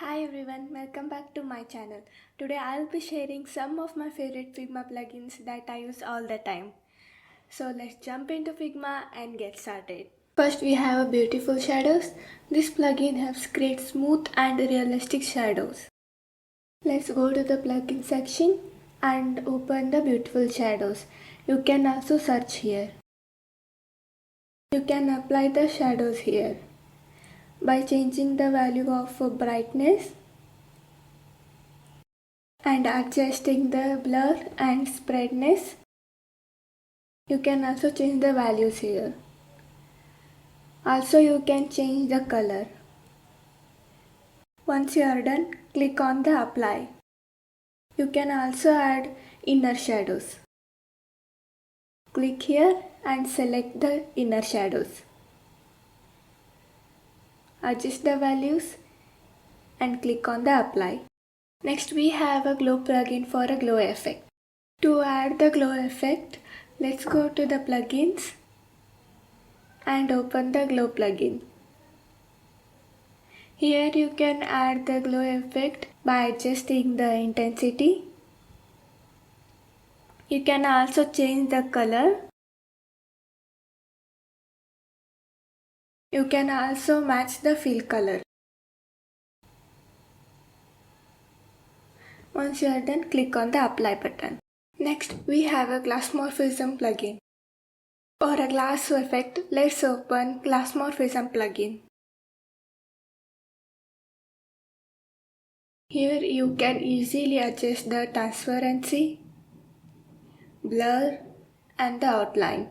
Hi everyone, welcome back to my channel. Today I'll be sharing some of my favorite Figma plugins that I use all the time. So let's jump into Figma and get started. First we have a beautiful shadows. This plugin helps create smooth and realistic shadows. Let's go to the plugin section and open the beautiful shadows. You can also search here. You can apply the shadows here by changing the value of brightness and adjusting the blur and spreadness. You can also change the values here. Also you can change the color. Once you are done, click on the apply. You can also add inner shadows. Click here and select the inner shadows. Adjust the values and click on the apply. Next we have a glow plugin for a glow effect. To add the glow effect, let's go to the plugins and open the glow plugin. Here you can add the glow effect by adjusting the intensity. You can also change the color. You can also match the fill color. Once you are done, click on the apply button. Next, we have a Glassmorphism plugin. For a glass effect, let's open Glassmorphism plugin. Here you can easily adjust the transparency, blur and the outline.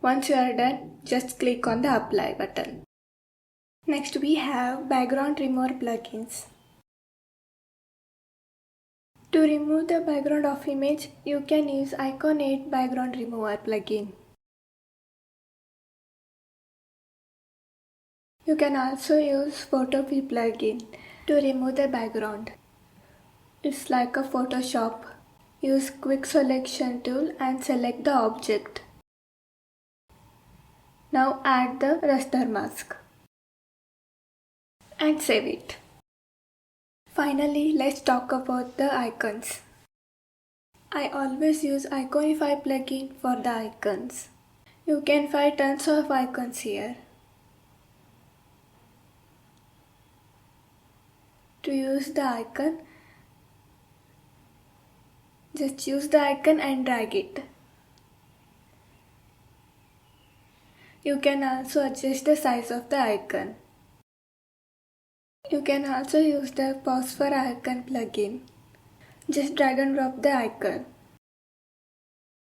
Once you are done, just click on the apply button. Next we have background remover plugins. To remove the background of image, you can use Icon8 Background Remover plugin. You can also use Photopea plugin to remove the background. It's like a Photoshop. Use quick selection tool and select the object. Now add the raster mask and save it. Finally, let's talk about the icons. I always use Iconify plugin for the icons. You can find tons of icons here. To use the icon, just choose the icon and drag it. You can also adjust the size of the icon. You can also use the Phosphor Icon plugin. Just drag and drop the icon.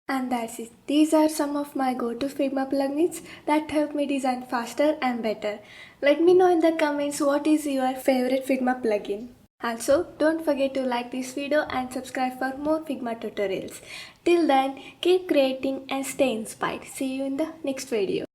And that's it. These are some of my go-to Figma plugins that help me design faster and better. Let me know in the comments what is your favorite Figma plugin. Also, don't forget to like this video and subscribe for more Figma tutorials. Till then, keep creating and stay inspired. See you in the next video.